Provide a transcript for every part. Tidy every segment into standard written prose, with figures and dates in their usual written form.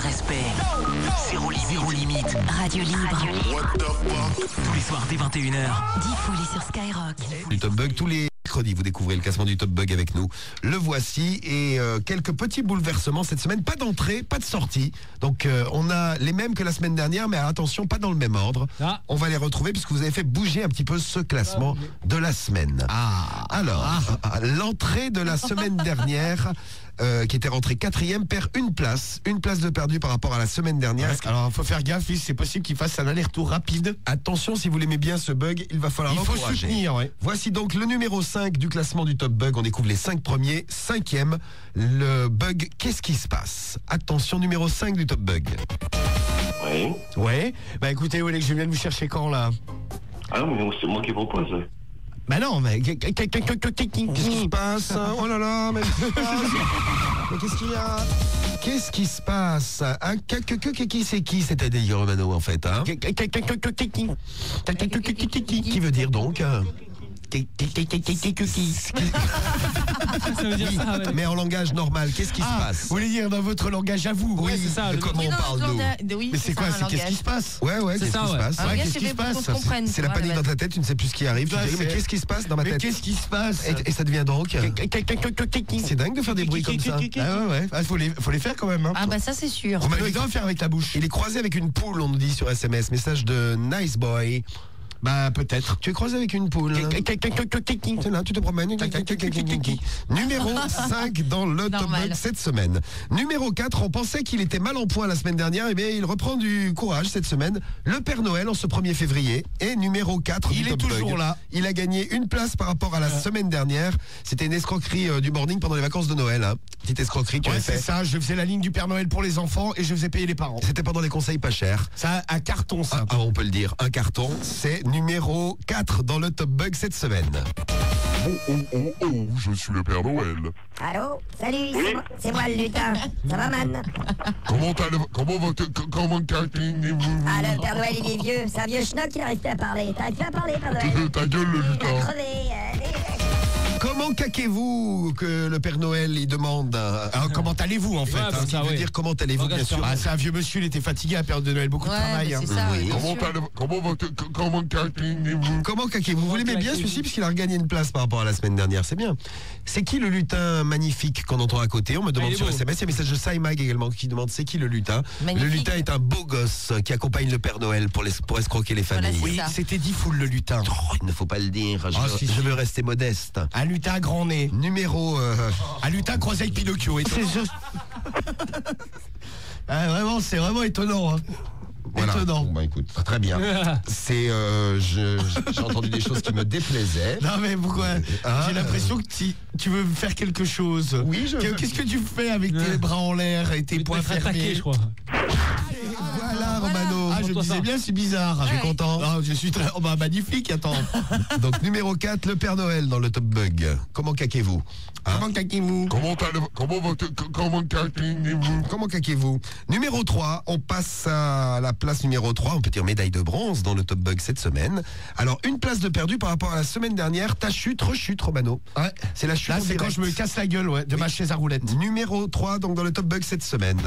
respect. Zéro limite. Radio libre. Tous les soirs dès 21h. 10 folies sur Skyrock. Du Top Bug, tous les mercredis, vous découvrez le classement du Top Bug avec nous. Le voici et quelques petits bouleversements cette semaine. Pas d'entrée, pas de sortie. Donc on a les mêmes que la semaine dernière, mais attention, pas dans le même ordre. On va les retrouver puisque vous avez fait bouger un petit peu ce classement de la semaine. L'entrée de la semaine dernière, qui était rentrée 4e, perd une place de perdu par rapport à la semaine dernière. Alors, il faut faire gaffe, c'est possible qu'il fasse un aller-retour rapide. Attention, si vous l'aimez bien ce bug, il va falloir l'encourager. Il faut soutenir, ouais. Voici donc le numéro 5 du classement du Top Bug. On découvre les 5 premiers. 5e, le bug Qu'est-ce qui se passe? Attention, numéro 5 du Top Bug. Oui. Ouais. Bah écoutez, Oleg, je viens de vous chercher quand, là? Ah non, mais c'est moi qui propose. Bah non, mais... Qu'est-ce qui se passe? Oh là là, mais qu'est-ce qu'il y a? Qu'est-ce qui se passe? Qui c'est qui c'était Eddie Romano en fait, hein? Qui veut dire donc? Ça veut dire ça, ouais. Mais en langage normal, qu'est-ce qui se passe? Vous voulez dire dans votre langage à vous? Oui, c'est ça. de comment on parle nous? Mais c'est quoi? C'est qu'est-ce qui se passe? Ouais, qu'est-ce qui se passe? Ouais, qu'est-ce qui se passe? C'est la panique dans ta tête, tu ne sais plus ce qui arrive. Tu te dis, mais qu'est-ce qui se passe dans ma tête? Mais qu'est-ce qui se passe? Et ça devient donc? C'est dingue de faire des bruits comme ça. Ah ouais, faut les faire quand même. Hein. Ah bah ça c'est sûr. On va le faire avec la bouche. Il est croisé avec une poule, on nous dit sur SMS. Message de Nice Boy. Bah peut-être. Tu es croisé avec une poule. C'est là, tu te promènes. Numéro 5 dans le Top Bug cette semaine. Numéro 4, on pensait qu'il était mal en point la semaine dernière. Et bien il reprend du courage cette semaine. Le Père Noël en ce 1er février. Et numéro 4 il du est Top toujours Bug. là. Il a gagné une place par rapport à la semaine dernière. C'était une escroquerie du morning pendant les vacances de Noël. Hein. Petite escroquerie qui avait fait. C'est ça, je faisais la ligne du Père Noël pour les enfants et je faisais payer les parents. C'était pendant les conseils pas chers. Ça, un carton ça. On peut le dire, un carton. C'est numéro 4 dans le Top Bug cette semaine. Oh, je suis le Père Noël. Allô? Salut, c'est moi le lutin. Ça va, man? Comment allez-vous? Ah, le Père Noël, il est vieux. C'est un vieux schnock qui n'arrive plus à parler. T'arrives plus à parler, Père Noël? Ta gueule, le lutin. T'as crevé. Comment caquez-vous que le Père Noël il demande? Alors, comment allez-vous en fait? Ça veut dire comment allez-vous, bien sûr. C'est un vieux monsieur, il était fatigué à la période de Noël, beaucoup de travail. C'est ça, oui. Comment caquez-vous? Vous l'aimez bien celui-ci puisqu'il a regagné une place par rapport à la semaine dernière, c'est bien. C'est qui le lutin magnifique qu'on entend à côté? On me demande sur SMS, il y a un message de Saïmag également qui demande c'est qui le lutin? Magnifique. Le lutin est un beau gosse qui accompagne le Père Noël pour escroquer les familles. Voilà, Oui, c'était Diffoul le lutin. Oh, il ne faut pas le dire, je veux rester modeste. Un lutin grand nez. Numéro... Un lutin croisé avec Pinocchio. Vraiment, c'est vraiment étonnant. Hein. Voilà. Étonnant. Bon, écoute, très bien. C'est, j'ai entendu des choses qui me déplaisaient. Non mais pourquoi? J'ai l'impression que tu veux faire quelque chose. Oui, Qu'est-ce que tu fais avec tes bras en l'air et tes poings fermés? Je crois. Voilà, Romano. Je me disais bien, c'est bizarre. Je suis content. Ah, je suis très... magnifique, attends. Donc, numéro 4, le Père Noël dans le Top Bug. Comment caquez-vous? Comment caquez-vous? Comment caquez-vous? Numéro 3, on passe à la place numéro 3, on peut dire médaille de bronze dans le Top Bug cette semaine. Alors, une place de perdu par rapport à la semaine dernière, ta chute, rechute, Romano. Ouais. C'est la chute. Là, en c'est quand direct. je me casse la gueule, de ma chaise à roulettes. Numéro 3, donc dans le Top Bug cette semaine.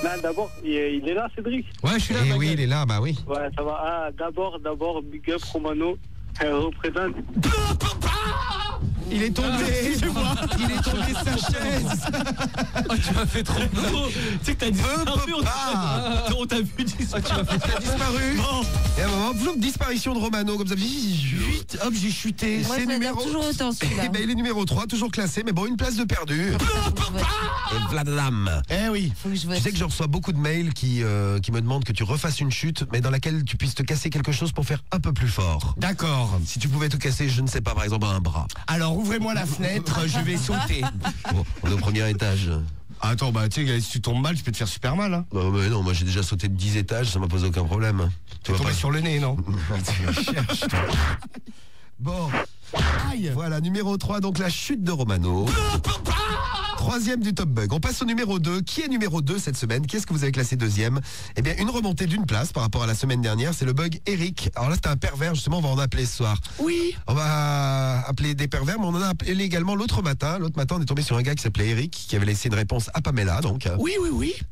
Là, d'abord, il est là, Cédric? Ouais, je suis là. Eh oui, il est là, bah oui. Ouais, ça va. Ah, d'abord, big up Romano. Elle représente. Il est tombé, il est tombé de sa chaise. Oh, tu m'as fait trop beau. Tu sais que t'as disparu. On t'a vu disparaître. Tu m'as fait t'as disparu. Bon. Et à un moment, vloum, disparition de Romano, comme ça. Vite, hop, j'ai chuté. Moi, C'est ça numéro... toujours autant celui-là. Eh ben, il est numéro 3, toujours classé, mais bon, une place de perdu. Et vladam. Eh oui. Faut que je vote. Tu sais que je reçois beaucoup de mails qui me demandent que tu refasses une chute, mais dans laquelle tu puisses te casser quelque chose pour faire un peu plus fort. D'accord. Si tu pouvais te casser, je ne sais pas, par exemple, un bras. Alors, ouvrez-moi la fenêtre, je vais sauter. Bon, on est au premier étage. Attends, bah tu sais, si tu tombes mal, tu peux te faire super mal. Hein. Bah, mais non, moi j'ai déjà sauté de 10 étages, ça m'a posé aucun problème. Tu vas tomber sur le nez, non? Tu cherches, toi. Bon. Aïe. Voilà, numéro 3, donc la chute de Romano. Troisième du Top Bug. On passe au numéro 2. Qui est numéro 2 cette semaine? Qu'est-ce que vous avez classé deuxième? Eh bien, une remontée d'une place par rapport à la semaine dernière. C'est le bug Eric. Alors là, c'est un pervers, justement, on va en appeler ce soir. Oui. On va appeler des pervers, mais on en a appelé également l'autre matin. L'autre matin, on est tombé sur un gars qui s'appelait Eric, qui avait laissé une réponse à Pamela, donc. Oui.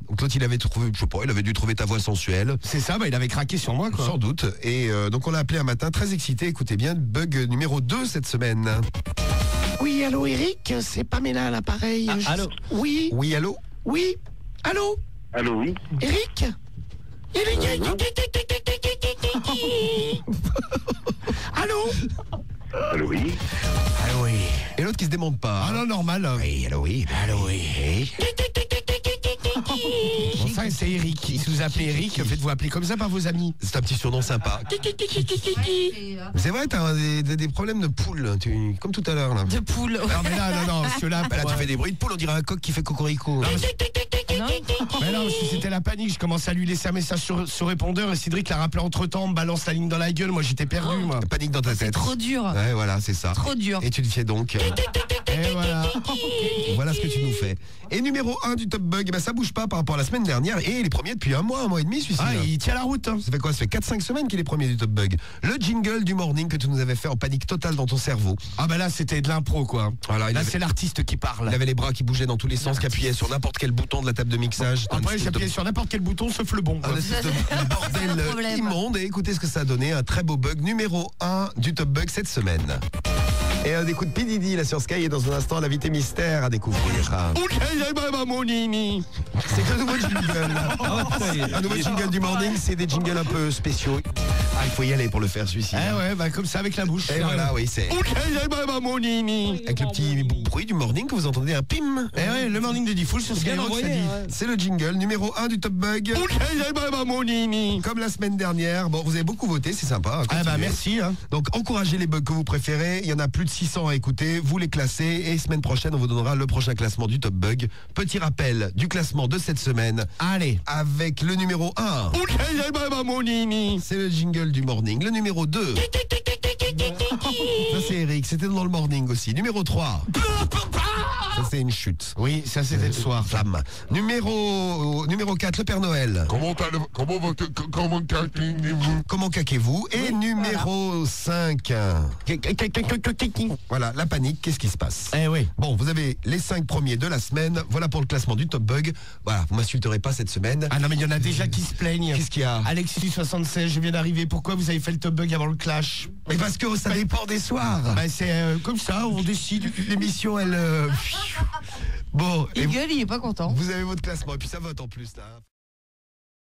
Donc l'autre, il avait trouvé, je sais pas, il avait dû trouver ta voix sensuelle. C'est ça, il avait craqué sur moi, quoi. Sans doute. Et donc on l'a appelé un matin, très excité. Écoutez bien, bug numéro 2 cette semaine. Oui, allô Eric, c'est Pamela à l'appareil. Allô. Oui. Oui, allô? Oui. Allô Allô, oui. Eric Allô Allô, oui. Allô, oui. Et l'autre qui se démonte pas. Ah non, normal. Oui, allô, oui. Allô, oui. Bon, ça, c'est Eric. Si vous appelez Eric, faites-vous appeler comme ça par vos amis. C'est un petit surnom sympa. C'est vrai, t'as des problèmes de poule, comme tout à l'heure là. De poule. Non, mais là, non, parce que là, Bah là, tu fais des bruits de poule, on dirait un coq qui fait cocorico. Mais non, parce que c'était la panique. Je commençais à lui laisser un message sur répondeur et Cédric l'a rappelé entre temps, me balance la ligne dans la gueule. Moi, j'étais perdu, moi. Panique dans ta tête. Trop dur. Ouais, voilà, c'est ça. Trop dur. Et tu le fais donc. Et voilà. Voilà ce que tu nous fais. Et numéro 1 du Top Bug, bah, ça bouge pas par rapport à la semaine dernière. Et il est premier depuis un mois et demi, celui-ci. Ah, là. il tient la route. Hein. Ça fait quoi? Ça fait 4-5 semaines qu'il est premier du Top Bug. Le jingle du morning que tu nous avais fait en panique totale dans ton cerveau. Ah, bah là, c'était de l'impro, quoi. Voilà, Là, c'est l'artiste qui parle. Il avait les bras qui bougeaient dans tous les sens, qui appuyait sur n'importe quel bouton de la table de mixage. Après, j'appuyais sur n'importe quel bouton sauf le bon. Quoi. Un espèce de bordel immonde. Et écoutez ce que ça a donné. Un très beau bug numéro 1 du Top Bug cette semaine. Et on écoute P. Diddy là sur Sky et dans un instant l'invité mystère à découvrir. C'est que le nouveau jingle. Un nouveau jingle du morning, c'est des jingles un peu spéciaux. Ah, il faut y aller pour le faire celui-ci. Eh ouais, bah comme ça avec la bouche. Et voilà, oui, c'est. Avec le petit bruit du morning que vous entendez un pim. Eh ouais, le morning de Diffoul sur Skyrock, ça dit. C'est le jingle numéro 1 du Top Bug. Comme la semaine dernière. Bon, vous avez beaucoup voté, c'est sympa. Ah bah Continuez. merci. Hein. Donc encouragez les bugs que vous préférez. Il y en a plus de 600 à écouter. Vous les classez et semaine prochaine on vous donnera le prochain classement du Top Bug. Petit rappel du classement de cette semaine. Allez. Avec le numéro 1. C'est le jingle du morning. Le numéro 2. Ça c'est Eric. C'était dans le morning aussi. Numéro 3. Ça c'est une chute. Oui, ça c'était le soir. Flamme. Numéro 4, le Père Noël. Comment caquez-vous? Et numéro 5. Voilà, la panique, qu'est-ce qui se passe? Eh oui. Bon, vous avez les 5 premiers de la semaine. Voilà pour le classement du Top Bug. Voilà, vous m'insulterez pas cette semaine. Ah non, mais il y en a déjà qui se plaignent. Qu'est-ce qu'il y a? Alexis76, je viens d'arriver. Pourquoi vous avez fait le Top Bug avant le clash? Mais parce que ça dépend des soirs. Bah c'est comme ça, on décide. L'émission, elle... Bon, Il gueule, il est pas content. vous avez votre classement et puis ça vote en plus là.